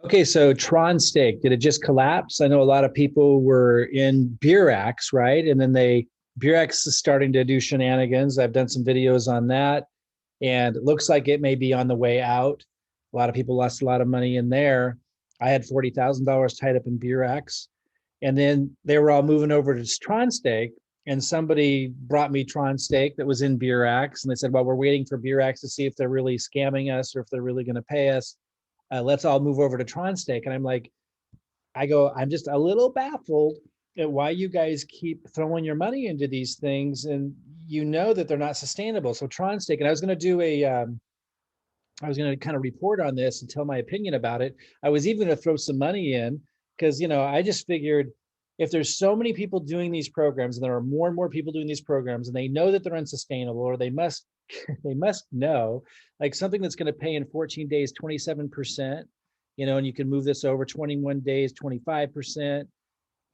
Okay, so TronStake, did it just collapse? I know a lot of people were in Burex, right? And then Burex is starting to do shenanigans. I've done some videos on that, and it looks like it may be on the way out. A lot of people lost a lot of money in there. I had $40,000 tied up in Burex, and then they were all moving over to TronStake, and somebody brought me TronStake that was in Burex, and they said, well, we're waiting for Burex to see if they're really scamming us or if they're really going to pay us. Let's all move over to TronStake. And I'm like, I'm just a little baffled at why you guys keep throwing your money into these things, and you know that they're not sustainable. So TronStake, and I was going to kind of report on this and tell my opinion about it. I was even going to throw some money in because, I just figured if there's so many people doing these programs and there are more and more people doing these programs and they know that they're unsustainable, or they must they must know, like, something that's going to pay in 14 days 27%, and you can move this over 21 days 25%.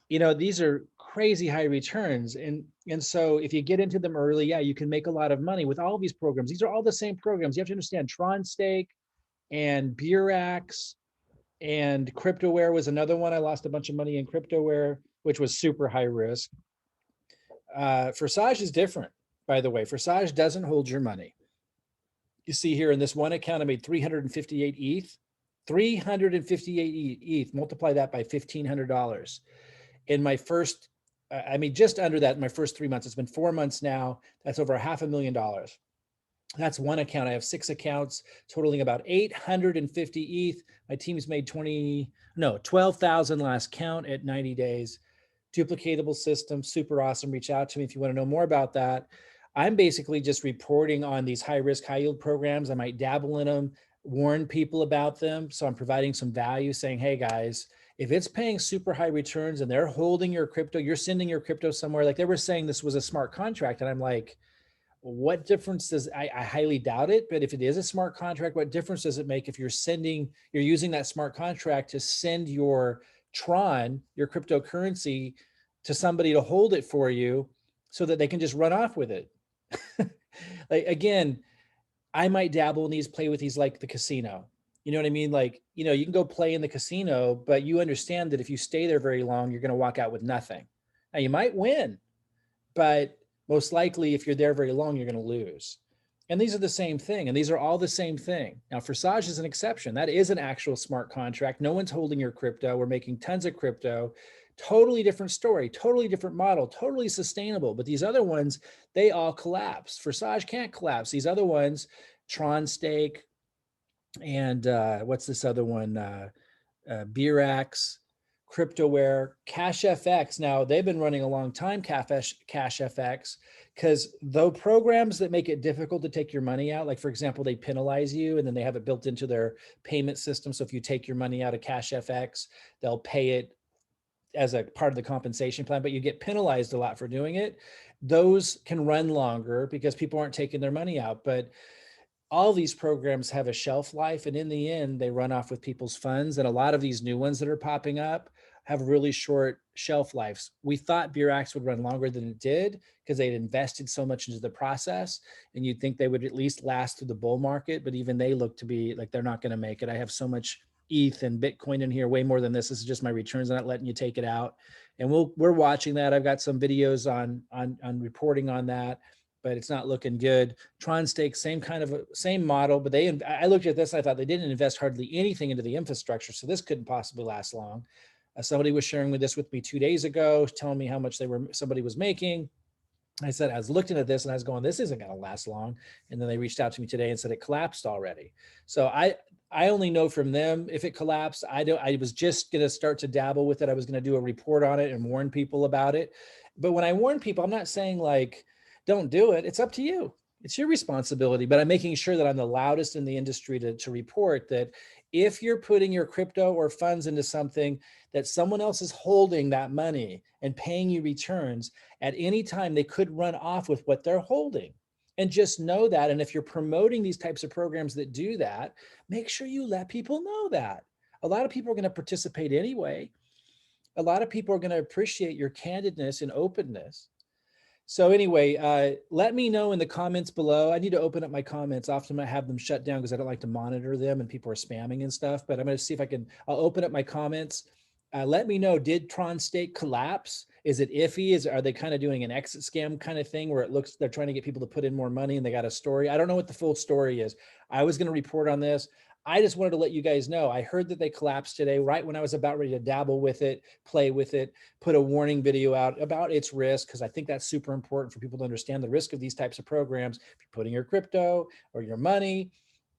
These are crazy high returns. And so if you get into them early, yeah, you can make a lot of money with all of these programs. These are all the same programs. You have to understand TronStake and Burex and CryptoWare was another one. I lost a bunch of money in CryptoWare, which was super high risk. Forsage is different, by the way. Forsage doesn't hold your money. You see here in this one account, I made 358 ETH. 358 ETH, multiply that by $1,500. In my first, just under that in my first 3 months. It's been 4 months now. That's over $500,000. That's one account. I have 6 accounts totaling about 850 ETH. My team's made 12,000 last count at 90 days. Duplicatable system, super awesome. Reach out to me if you want to know more about that. I'm basically just reporting on these high risk, high yield programs. I might dabble in them, warn people about them. So I'm providing some value, saying, hey guys, if it's paying super high returns and they're holding your crypto, you're sending your crypto somewhere. Like, they were saying this was a smart contract. And I'm like, what difference does, I highly doubt it, but if it is a smart contract, what difference does it make if you're using that smart contract to send your Tron, your cryptocurrency, to somebody to hold it for you so that they can just run off with it? Like, again, I might dabble in these, play with these like the casino. You know what I mean? Like, you can go play in the casino, but you understand that if you stay there very long, you're going to walk out with nothing. Now, you might win, but most likely if you're there very long, you're going to lose. And these are the same thing. And these are all the same thing. Now, Forsage is an exception. That is an actual smart contract. No one's holding your crypto. We're making tons of crypto. Totally different story, totally different model, totally sustainable. But these other ones, they all collapse. Forsage can't collapse. These other ones, TronStake, and what's this other one? Burex, CryptoWare, CashFX. Now, they've been running a long time, CashFX, because though programs that make it difficult to take your money out, like, for example, they penalize you and then they have it built into their payment system. So if you take your money out of CashFX, they'll pay it as a part of the compensation plan, but you get penalized a lot for doing it. Those can run longer because people aren't taking their money out. But all these programs have a shelf life, and in the end, they run off with people's funds. And a lot of these new ones that are popping up have really short shelf lives. We thought Burex would run longer than it did because they'd invested so much into the process, and you'd think they would at least last through the bull market, but even they look to be like they're not going to make it. I have so much ETH and Bitcoin in here, way more than this. This is just my returns. I'm not letting you take it out. And we're watching that. I've got some videos on reporting on that, but it's not looking good. TronStake, same model, but I looked at this and I thought they didn't invest hardly anything into the infrastructure, so this couldn't possibly last long. Somebody was sharing this with me 2 days ago, telling me how much somebody was making. I said, I was looking at this and I was going, this isn't going to last long. And then they reached out to me today and said it collapsed already. So I only know from them if it collapsed. I was just going to start to dabble with it. I was going to do a report on it and warn people about it. But when I warn people, I'm not saying like, don't do it. It's up to you. It's your responsibility. But I'm making sure that I'm the loudest in the industry to report that if you're putting your crypto or funds into something that someone else is holding that money and paying you returns, at any time they could run off with what they're holding. And just know that. And if you're promoting these types of programs that do that, make sure you let people know that. A lot of people are going to participate anyway. A lot of people are going to appreciate your candidness and openness. So anyway, let me know in the comments below. I need to open up my comments. Often I have them shut down because I don't like to monitor them and people are spamming and stuff, but I'm going to see if I'll open up my comments. Let me know, did TronStake collapse? Is it iffy? Are they kind of doing an exit scam kind of thing where it looks, they're trying to get people to put in more money and they got a story? I don't know what the full story is. I was going to report on this. I just wanted to let you guys know. I heard that they collapsed today, right when I was about ready to dabble with it, play with it, put a warning video out about its risk, because I think that's super important for people to understand the risk of these types of programs. If you're putting your crypto or your money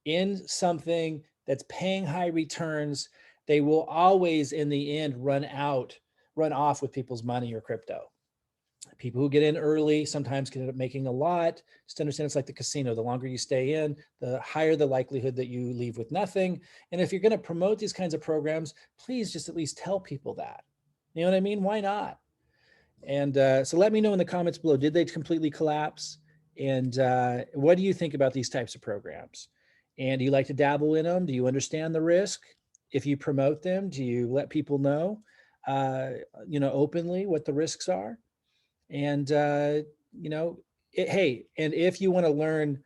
in something that's paying high returns, they will always, in the end, run off with people's money or crypto. People who get in early sometimes can end up making a lot. Just understand it's like the casino. The longer you stay in, the higher the likelihood that you leave with nothing. And if you're going to promote these kinds of programs, please just at least tell people that. You know what I mean? Why not? And so let me know in the comments below, did they completely collapse? And what do you think about these types of programs? And do you like to dabble in them? Do you understand the risk? If you promote them, do you let people know, openly what the risks are? And, hey, and if you want to learn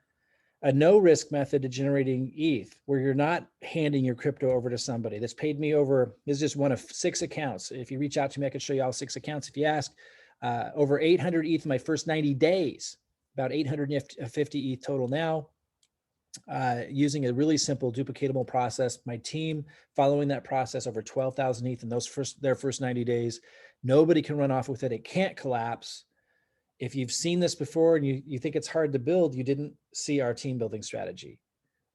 a no risk method to generating ETH, where you're not handing your crypto over to somebody that's paid me over, this is just one of 6 accounts. If you reach out to me, I can show you all 6 accounts. If you ask, over 800 ETH in my first 90 days, about 850 ETH total now, using a really simple duplicatable process. My team following that process, over 12,000 ETH in their first 90 days. Nobody can run off with it. It can't collapse. If you've seen this before and you think it's hard to build, you didn't see our team building strategy.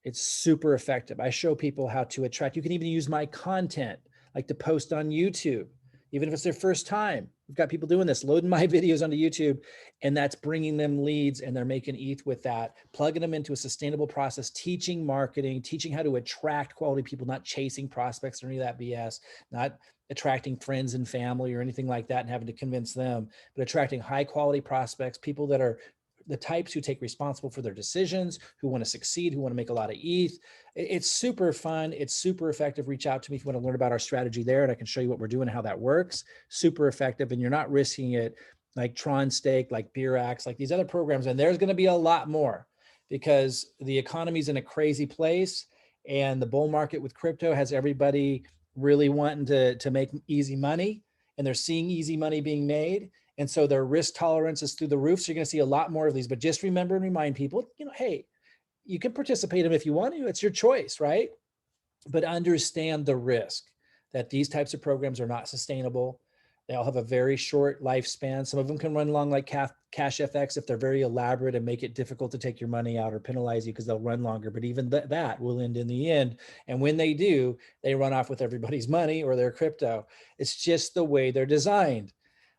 It's super effective. I show people how to attract. You can even use my content, like to post on YouTube, even if it's their first time. We've got people doing this, loading my videos onto YouTube, and that's bringing them leads, and they're making ETH with that, plugging them into a sustainable process, teaching marketing, teaching how to attract quality people, not chasing prospects or any of that BS, not attracting friends and family or anything like that and having to convince them, but attracting high quality prospects, people that are the types who take responsible for their decisions, who want to succeed, who want to make a lot of ETH. It's super fun. It's super effective. Reach out to me if you want to learn about our strategy there, and I can show you what we're doing and how that works. Super effective. And you're not risking it like TronStake, like BeerAx, like these other programs. And there's going to be a lot more because the economy's in a crazy place, and the bull market with crypto has everybody really wanting to make easy money, and they're seeing easy money being made. And so their risk tolerance is through the roof. So you're going to see a lot more of these, but just remember and remind people, hey, you can participate in them if you want to, it's your choice, right? But understand the risk that these types of programs are not sustainable. They all have a very short lifespan. Some of them can run long, like Cash FX, if they're very elaborate and make it difficult to take your money out or penalize you because they'll run longer. But even that will end in the end. And when they do, they run off with everybody's money or their crypto. It's just the way they're designed.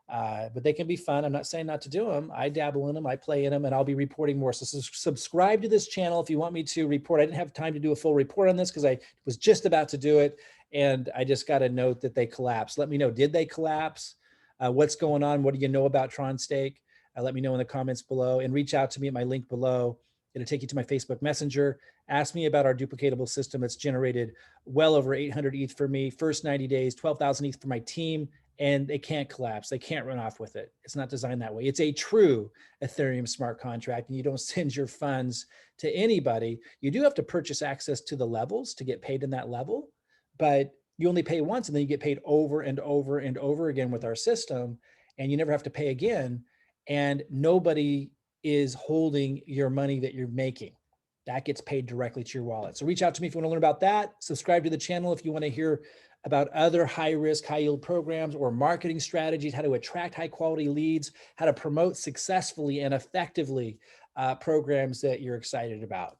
But they can be fun. I'm not saying not to do them. I dabble in them, I play in them, and I'll be reporting more. So subscribe to this channel if you want me to report. I didn't have time to do a full report on this because I was just about to do it, and I just got a note that they collapsed. Let me know, did they collapse? What's going on? What do you know about TronStake? Let me know in the comments below, and reach out to me at my link below. It'll take you to my Facebook Messenger. Ask me about our duplicatable system that's generated well over 800 ETH for me, first 90 days, 12,000 ETH for my team, and they can't collapse. They can't run off with it. It's not designed that way. It's a true Ethereum smart contract, and you don't send your funds to anybody. You do have to purchase access to the levels to get paid in that level, but you only pay once and then you get paid over and over and over again with our system, and you never have to pay again. And nobody is holding your money that you're making. That gets paid directly to your wallet. So reach out to me if you want to learn about that. Subscribe to the channel if you want to hear about other high risk, high yield programs or marketing strategies, how to attract high quality leads, how to promote successfully and effectively programs that you're excited about.